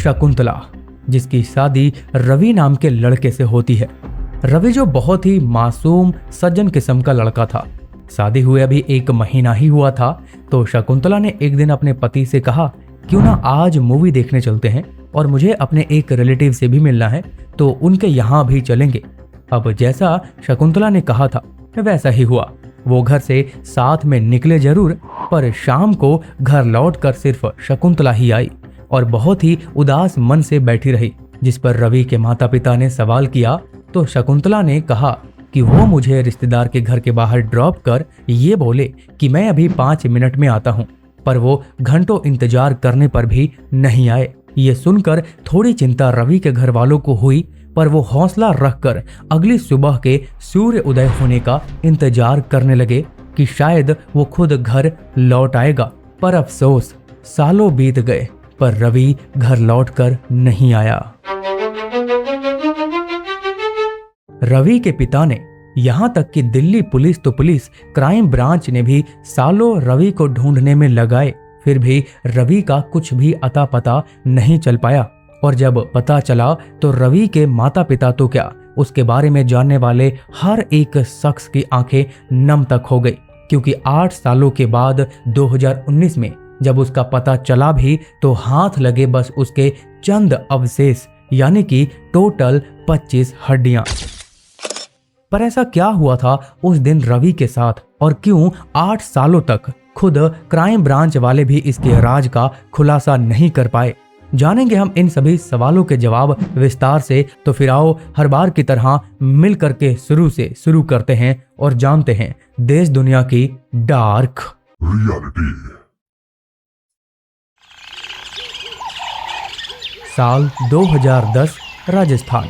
शकुंतला, जिसकी शादी रवि नाम के लड़के से होती है। रवि जो बहुत ही मासूम सज्जन किस्म का लड़का था। शादी हुए अभी 1 महीना ही हुआ था तो शकुंतला ने एक दिन अपने पति से कहा, क्यों ना आज मूवी देखने चलते हैं और मुझे अपने एक रिलेटिव से भी मिलना है तो उनके यहाँ भी चलेंगे। अब जैसा शकुंतला ने कहा था वैसा ही हुआ। वो घर से साथ में निकले जरूर, पर शाम को घर लौटकर सिर्फ शकुंतला ही आई और बहुत ही उदास मन से बैठी रही। जिस पर रवि के माता पिता ने सवाल किया तो शकुंतला ने कहा कि वो मुझे रिश्तेदार के घर के बाहर ड्रॉप कर ये बोले कि मैं अभी 5 मिनट में आता हूँ, पर वो घंटों इंतजार करने पर भी नहीं आए। ये सुनकर थोड़ी चिंता रवि के घर वालों को हुई, पर वो हौसला रखकर अगली सुबह के सूर्य उदय होने का इंतजार करने लगे कि शायद वो खुद घर लौट आएगा। पर अफसोस, सालों बीत गए पर रवि घर लौटकर नहीं आया। रवि के पिता ने, यहाँ तक कि दिल्ली पुलिस तो पुलिस, क्राइम ब्रांच ने भी सालों रवि को ढूंढने में लगाए, फिर भी रवि का कुछ भी अता पता नहीं चल पाया। और जब पता चला तो रवि के माता पिता तो क्या, उसके बारे में जानने वाले हर एक शख्स की आंखें नम तक हो गई, क्योंकि 8 सालों के बाद 2019 में जब उसका पता चला भी तो हाथ लगे बस उसके चंद अवशेष, यानी कि टोटल 25 हड्डियां। पर ऐसा क्या हुआ था उस दिन रवि के साथ और क्यों 8 सालों तक खुद क्राइम ब्रांच वाले भी इसके राज का खुलासा नहीं कर पाए? जानेंगे हम इन सभी सवालों के जवाब विस्तार से। तो फिर आओ हर बार की तरह मिल करके शुरू से शुरू करते हैं और जानते हैं देश दुनिया की डार्क रियलिटी। साल 2010, राजस्थान।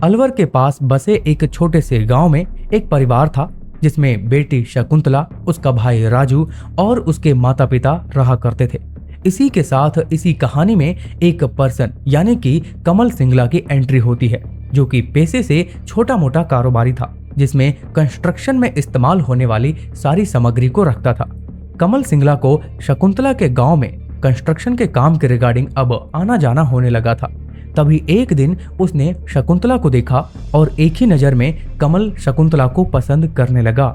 अलवर के पास बसे एक छोटे से गांव में एक परिवार था जिसमें बेटी शकुंतला, उसका भाई राजू और उसके माता पिता रहा करते थे। इसी के साथ इसी कहानी में एक पर्सन यानी कि कमल सिंगला की एंट्री होती है, जो कि पेशे से छोटा मोटा कारोबारी था, जिसमें कंस्ट्रक्शन में इस्तेमाल होने वाली सारी सामग्री को रखता था। कमल सिंगला को शकुंतला के गांव में कंस्ट्रक्शन के काम के रिगार्डिंग अब आना जाना होने लगा था। तभी एक दिन उसने शकुंतला को देखा और एक ही नजर में कमल शकुंतला को पसंद करने लगा।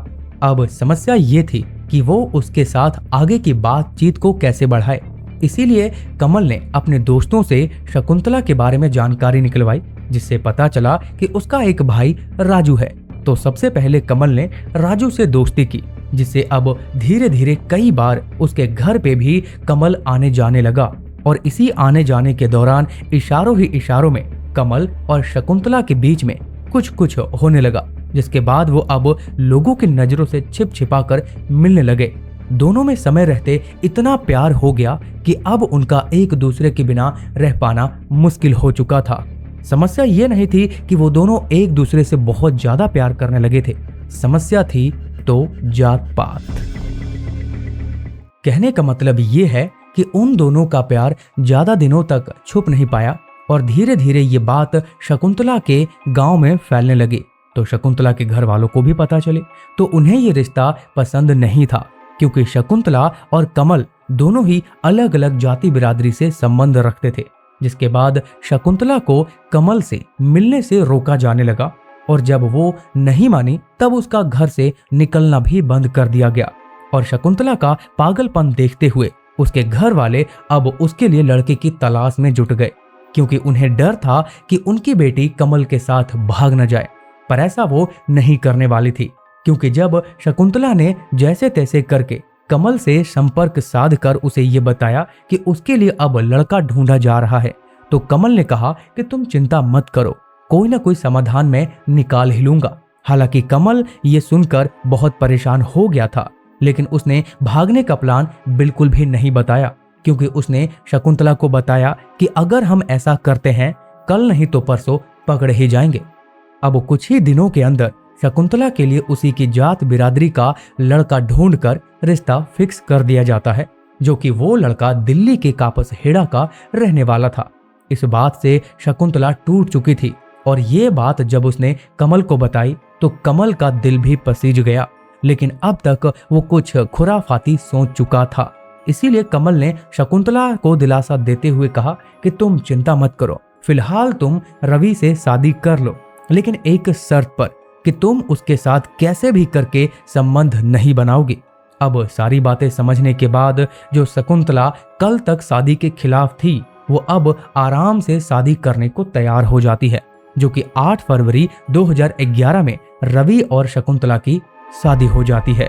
अब समस्या ये थी कि वो उसके साथ आगे की बातचीत को कैसे बढ़ाए। इसीलिए कमल ने अपने दोस्तों से शकुंतला के बारे में जानकारी निकलवाई, जिससे पता चला कि उसका एक भाई राजू है। तो सबसे पहले कमल ने राजू से दोस्ती की, जिससे अब धीरे धीरे कई बार उसके घर पे भी कमल आने जाने लगा। और इसी आने जाने के दौरान इशारों ही इशारों में कमल और शकुंतला के बीच में कुछ कुछ होने लगा, जिसके बाद वो अब लोगों की नजरों से छिप छिपा कर मिलने लगे। दोनों में समय रहते इतना प्यार हो गया कि अब उनका एक दूसरे के बिना रह पाना मुश्किल हो चुका था। समस्या ये नहीं थी कि वो दोनों एक दूसरे से बहुत ज्यादा प्यार करने लगे थे, समस्या थी तो जात पात। कहने का मतलब ये है कि उन दोनों का प्यार ज्यादा दिनों तक छुप नहीं पाया और धीरे धीरे ये बात शकुंतला के गांव में फैलने लगी। तो शकुंतला के घर वालों को भी पता चले तो उन्हें ये रिश्ता पसंद नहीं था, क्योंकि शकुंतला और कमल दोनों ही अलग अलग जाति बिरादरी से संबंध रखते थे। जिसके बाद शकुंतला को कमल से मिलने से रोका जाने लगा और जब वो नहीं मानी तब उसका घर से निकलना भी बंद कर दिया गया। और शकुंतला का पागलपन देखते हुए उसके घर वाले अब उसके लिए लड़के की तलाश में जुट गए, क्योंकि उन्हें डर था कि उनकी बेटी कमल के साथ भाग न जाए। पर ऐसा वो नहीं करने वाली थी, क्योंकि जब शकुंतला ने जैसे तैसे करके कमल से संपर्क साध कर उसे ये बताया कि उसके लिए अब लड़का ढूंढा जा रहा है, तो कमल ने कहा कि तुम चिंता मत करो, कोई ना कोई समाधान मैं निकाल ही लूंगा। हालांकि कमल ये सुनकर बहुत परेशान हो गया था, लेकिन उसने भागने का प्लान बिल्कुल भी नहीं बताया, क्योंकि उसने शकुंतला को बताया कि अगर हम ऐसा करते हैं कल नहीं तो परसों पकड़ ही जाएंगे। अब कुछ ही दिनों के अंदर शकुंतला के लिए उसी की जात बिरादरी का लड़का ढूंढकर रिश्ता फिक्स कर दिया जाता है, जो कि वो लड़का दिल्ली के कापस हेड़ा का रहने वाला था। इस बात से शकुंतला टूट चुकी थी और ये बात जब उसने कमल को बताई तो कमल का दिल भी पसीज गया, लेकिन अब तक वो कुछ खुराफाती सोच चुका था। इसीलिए कमल ने शकुंतला को दिलासा देते हुए कहा कि तुम चिंता मत करो, फिलहाल तुम रवि से शादी कर लो, लेकिन एक शर्त पर कि तुम उसके साथ कैसे भी करके संबंध नहीं बनाओगी। अब सारी बातें समझने के बाद जो शकुंतला कल तक शादी के खिलाफ थी, वो अब आराम से शादी करने को तैयार हो जाती है, जो कि 8 फरवरी 2011 में रवि और शकुंतला की शादी हो जाती है।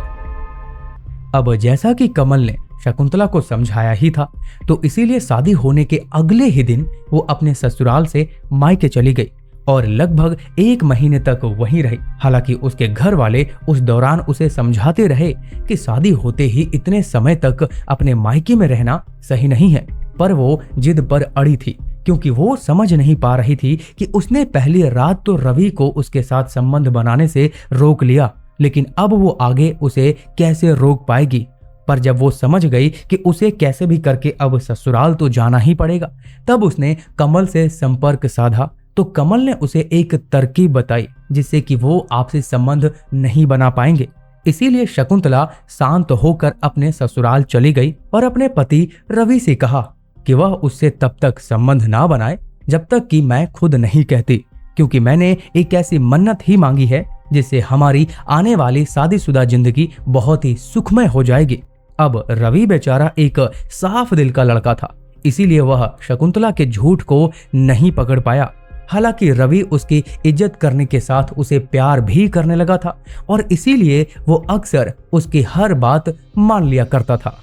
अब जैसा कि कमल ने शकुंतला को समझाया ही था, तो इसीलिए शादी होने के अगले ही दिन वो अपने ससुराल से मायके चली गई और लगभग 1 महीने तक वहीं रही। हालांकि उसके घर वाले उस दौरान उसे समझाते रहे कि शादी होते ही इतने समय तक अपने मायके में रहना सही नहीं है, पर वो जिद पर अड़ी थी, क्योंकि वो समझ नहीं पा रही थी कि उसने पहली रात तो रवि को उसके साथ संबंध बनाने से रोक लिया, लेकिन अब वो आगे उसे कैसे रोक पाएगी। पर जब वो समझ गई कि उसे कैसे भी करके अब ससुराल तो जाना ही पड़ेगा, तब उसने कमल से संपर्क साधा। तो कमल ने उसे एक तरकीब बताई जिससे कि वो आपसी संबंध नहीं बना पाएंगे। इसीलिए शकुंतला शांत होकर अपने ससुराल चली गई और अपने पति रवि से कहा कि वह उससे तब तक संबंध ना बनाए जब तक कि मैं खुद नहीं कहती, क्योंकि मैंने एक ऐसी मन्नत ही मांगी है जिससे हमारी आने वाली शादीशुदा जिंदगी बहुत ही सुखमय हो जाएगी। अब रवि बेचारा एक साफ दिल का लड़का था, इसीलिए वह शकुंतला के झूठ को नहीं पकड़ पाया। हालांकि रवि उसकी इज्जत करने के साथ उसे प्यार भी करने लगा था और इसीलिए वो अक्सर उसकी हर बात मान लिया करता था।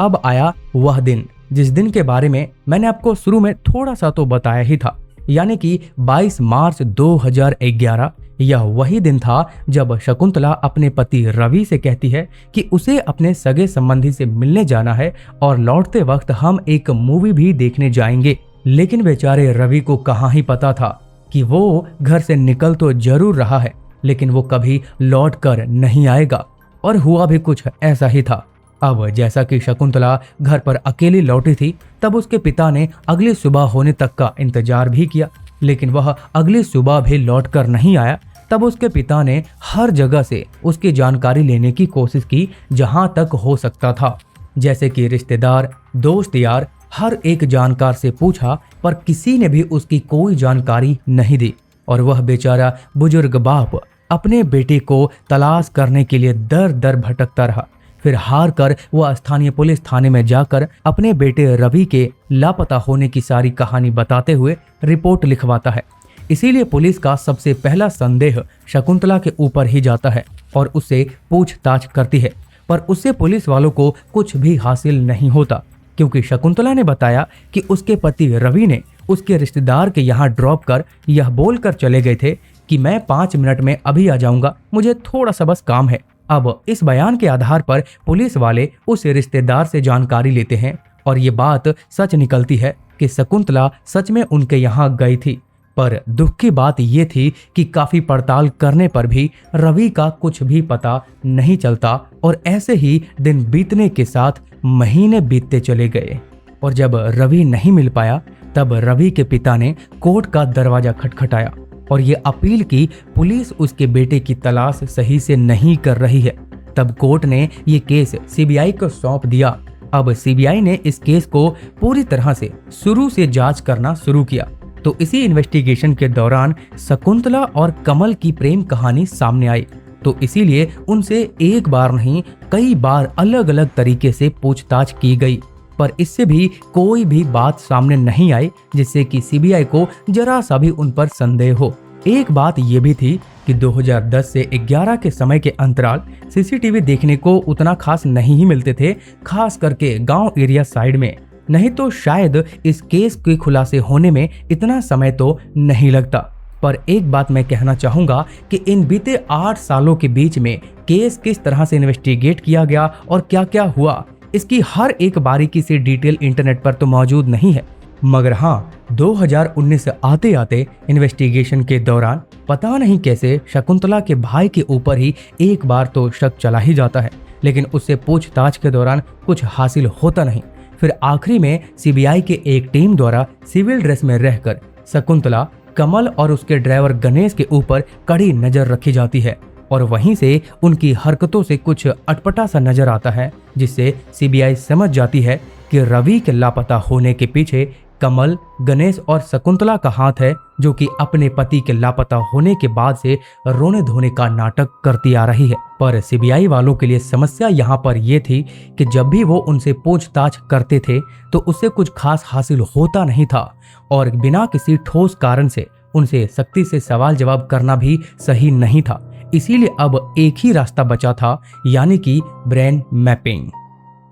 अब आया वह दिन जिस दिन के बारे में मैंने आपको शुरू में थोड़ा सा तो बताया ही था, यानी कि 22 मार्च 2011। यह वही दिन था जब शकुंतला अपने पति रवि से कहती है कि उसे अपने सगे संबंधी से मिलने जाना है और लौटते वक्त हम एक मूवी भी देखने जाएंगे। लेकिन बेचारे रवि को कहाँ ही पता था कि वो घर से निकल तो जरूर रहा है, लेकिन वो कभी लौट कर नहीं आएगा। और हुआ भी कुछ ऐसा ही था। अब जैसा कि शकुंतला घर पर अकेली लौटी थी, तब उसके पिता ने अगली सुबह होने तक का इंतजार भी किया, लेकिन वह अगली सुबह भी लौट कर नहीं आया। तब उसके पिता ने हर जगह से उसकी जानकारी लेने की कोशिश की जहां तक हो सकता था, जैसे कि रिश्तेदार, दोस्त, यार, हर एक जानकार से पूछा, पर किसी ने भी उसकी कोई जानकारी नहीं दी। और वह बेचारा बुजुर्ग बाप अपने बेटे को तलाश करने के लिए दर दर भटकता रहा। फिर हार कर वह स्थानीय पुलिस थाने में जाकर अपने बेटे रवि के लापता होने की सारी कहानी बताते हुए रिपोर्ट लिखवाता है। इसीलिए पुलिस का सबसे पहला संदेह शकुंतला के ऊपर ही जाता है और उससे पूछताछ करती है, पर उससे पुलिस वालों को कुछ भी हासिल नहीं होता, क्योंकि शकुंतला ने बताया कि उसके पति रवि ने उसके रिश्तेदार के यहाँ ड्रॉप कर यह बोलकर चले गए थे कि मैं 5 मिनट में अभी आ जाऊंगा, मुझे थोड़ा सा बस काम है। अब इस बयान के आधार पर पुलिस वाले उस रिश्तेदार से जानकारी लेते हैं और ये बात सच निकलती है कि शकुंतला सच में उनके यहाँ गई थी। पर दुख की बात ये थी कि काफी पड़ताल करने पर भी रवि का कुछ भी पता नहीं चलता और ऐसे ही दिन बीतने के साथ महीने बीतते चले गए। और जब रवि नहीं मिल पाया, तब रवि के पिता ने कोर्ट का दरवाजा खटखटाया और ये अपील की पुलिस उसके बेटे की तलाश सही से नहीं कर रही है। तब कोर्ट ने ये केस सीबीआई को सौंप दिया। अब सीबीआई ने इस केस को पूरी तरह से शुरू से जांच करना शुरू किया। तो इसी इन्वेस्टिगेशन के दौरान शकुंतला और कमल की प्रेम कहानी सामने आई। तो इसीलिए उनसे एक बार नहीं, कई बार अलग अलग तरीके से पूछताछ की गई, पर इससे भी कोई भी बात सामने नहीं आई जिससे कि सीबीआई को जरा सा भी उन पर संदेह हो। एक बात यह भी थी कि 2010 से 11 के समय के अंतराल सीसीटीवी देखने को उतना खास नहीं ही मिलते थे, खास करके गांव एरिया साइड में। नहीं तो शायद इस केस के खुलासे होने में इतना समय तो नहीं लगता। पर एक बात मैं कहना चाहूंगा कि इन बीते 8 सालों के बीच में केस किस तरह से इन्वेस्टिगेट किया गया और क्या क्या हुआ, इसकी हर एक बारीकी से डिटेल इंटरनेट पर तो मौजूद नहीं है। मगर हाँ, 2019 आते आते इन्वेस्टिगेशन के दौरान पता नहीं कैसे शकुंतला के भाई के ऊपर ही एक बार तो शक चला ही जाता है, लेकिन उससे पूछताछ के दौरान कुछ हासिल होता नहीं। फिर आखिरी में सीबीआई के एक टीम द्वारा सिविल ड्रेस में रहकर शकुंतला, कमल और उसके ड्राइवर गणेश के ऊपर कड़ी नजर रखी जाती है और वहीं से उनकी हरकतों से कुछ अटपटा सा नजर आता है, जिससे सीबीआई समझ जाती है कि रवि के लापता होने के पीछे कमल, गणेश और शकुंतला का हाथ है, जो कि अपने पति के लापता होने के बाद से रोने धोने का नाटक करती आ रही है। पर सीबीआई वालों के लिए समस्या यहाँ पर यह थी कि जब भी वो उनसे पूछताछ करते थे तो उससे कुछ खास हासिल होता नहीं था, और बिना किसी ठोस कारण से उनसे सख्ती से सवाल जवाब करना भी सही नहीं था। इसीलिए अब एक ही रास्ता बचा था, यानी कि ब्रेन मैपिंग।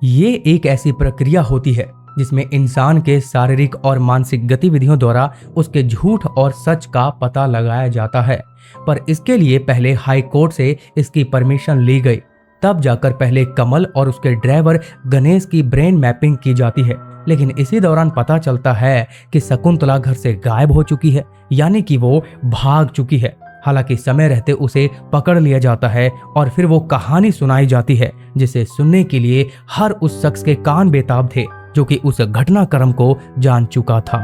ये एक ऐसी प्रक्रिया होती है जिसमें इंसान के शारीरिक और मानसिक गतिविधियों द्वारा उसके झूठ और सच का पता लगाया जाता है। पर इसके लिए पहले हाई कोर्ट से इसकी परमिशन ली गई, तब जाकर पहले कमल और उसके ड्राइवर गणेश की ब्रेन मैपिंग की जाती है। लेकिन इसी दौरान पता चलता है कि शकुंतला घर से गायब हो चुकी है, यानी कि वो भाग चुकी है। हालांकि समय रहते उसे पकड़ लिया जाता है और फिर वो कहानी सुनाई जाती है, जिसे सुनने के लिए हर उस शख्स के कान बेताब थे जो कि उस घटनाक्रम को जान चुका था।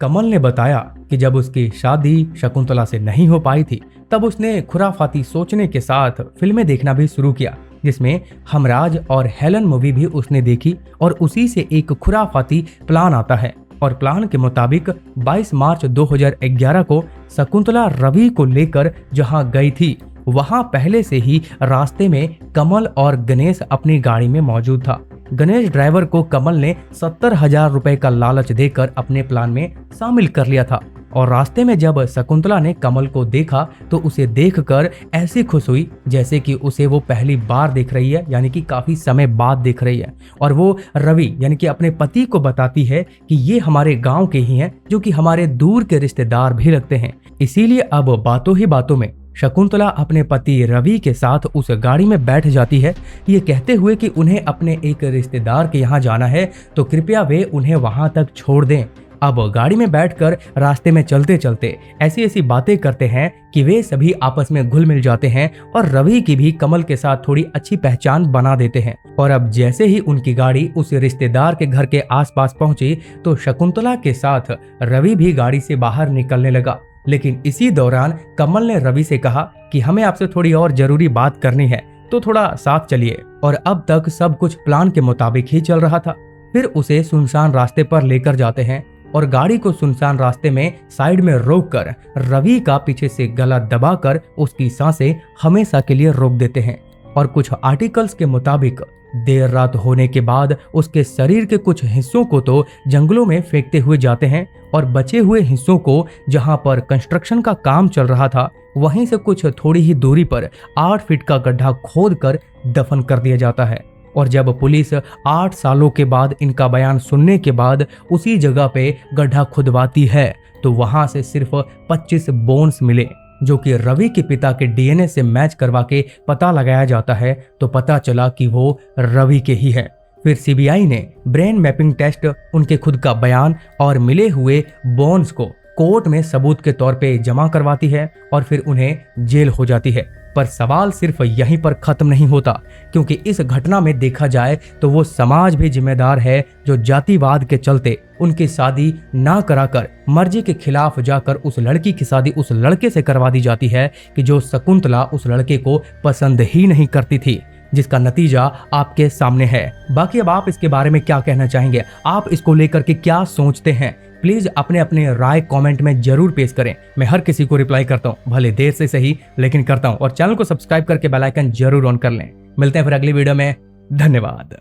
कमल ने बताया कि जब उसकी शादी शकुंतला से नहीं हो पाई थी, तब उसने खुराफाती सोचने के साथ फिल्में देखना भी शुरू किया, जिसमें हमराज और हेलन मूवी भी उसने देखी। और उसी से एक खुराफाती प्लान आता है, और प्लान के मुताबिक 22 मार्च 2011 को शकुंतला रवि को लेकर जहां गई थी, वहां पहले से ही रास्ते में कमल और गणेश अपनी गाड़ी में मौजूद था। गणेश ड्राइवर को कमल ने 70,000 रुपए का लालच देकर अपने प्लान में शामिल कर लिया था। और रास्ते में जब शकुंतला ने कमल को देखा तो उसे देखकर ऐसी खुश हुई जैसे कि उसे वो पहली बार देख रही है, यानी कि काफी समय बाद देख रही है। और वो रवि यानी कि अपने पति को बताती है कि ये हमारे गांव के ही हैं, जो कि हमारे दूर के रिश्तेदार भी लगते हैं। इसीलिए अब बातों ही बातों में शकुंतला अपने पति रवि के साथ उस गाड़ी में बैठ जाती है, ये कहते हुए कि उन्हें अपने एक रिश्तेदार के यहाँ जाना है, तो कृपया वे उन्हें वहां तक छोड़ दें। अब गाड़ी में बैठकर रास्ते में चलते चलते ऐसी ऐसी बातें करते हैं कि वे सभी आपस में घुल मिल जाते हैं, और रवि की भी कमल के साथ थोड़ी अच्छी पहचान बना देते हैं। और अब जैसे ही उनकी गाड़ी उस रिश्तेदार के घर के आसपास पहुंची, तो शकुंतला के साथ रवि भी गाड़ी से बाहर निकलने लगा। लेकिन इसी दौरान कमल ने रवि से कहा कि हमें आपसे थोड़ी और जरूरी बात करनी है, तो थोड़ा साथ चलिए। और अब तक सब कुछ प्लान के मुताबिक ही चल रहा था। फिर उसे सुनसान रास्ते पर लेकर जाते हैं और गाड़ी को सुनसान रास्ते में साइड में रोककर रवि का पीछे से गला दबाकर उसकी सांसें हमेशा के लिए रोक देते हैं। और कुछ आर्टिकल्स के मुताबिक देर रात होने के बाद उसके शरीर के कुछ हिस्सों को तो जंगलों में फेंकते हुए जाते हैं, और बचे हुए हिस्सों को जहां पर कंस्ट्रक्शन का काम चल रहा था वहीं से कुछ थोड़ी ही दूरी पर 8 फीट का गड्ढा खोदकर दफन कर दिया जाता है। और जब पुलिस 8 सालों के बाद इनका बयान सुनने के बाद उसी जगह पे गड्ढा खुदवाती है, तो वहां से सिर्फ 25 बोन्स मिले, जो कि रवि के पिता के डीएनए से मैच करवा के पता लगाया जाता है, तो पता चला कि वो रवि के ही है। फिर सीबीआई ने ब्रेन मैपिंग टेस्ट, उनके खुद का बयान और मिले हुए बोन्स को कोर्ट में सबूत के तौर पे जमा करवाती है, और फिर उन्हें जेल हो जाती है। पर सवाल सिर्फ यहीं पर खत्म नहीं होता, क्योंकि इस घटना में देखा जाए तो वो समाज भी जिम्मेदार है, जो जातिवाद के चलते उनकी शादी ना कराकर मर्जी के खिलाफ जाकर उस लड़की की शादी उस लड़के से करवा दी जाती है कि जो शकुंतला उस लड़के को पसंद ही नहीं करती थी, जिसका नतीजा आपके सामने है। बाकी अब आप इसके बारे में क्या कहना चाहेंगे, आप इसको लेकर के क्या सोचते हैं, प्लीज अपने अपने राय कमेंट में जरूर पेश करें। मैं हर किसी को रिप्लाई करता हूं, भले देर से सही लेकिन करता हूं। और चैनल को सब्सक्राइब करके बेल आइकन जरूर ऑन कर लें। मिलते हैं फिर अगली वीडियो में। धन्यवाद।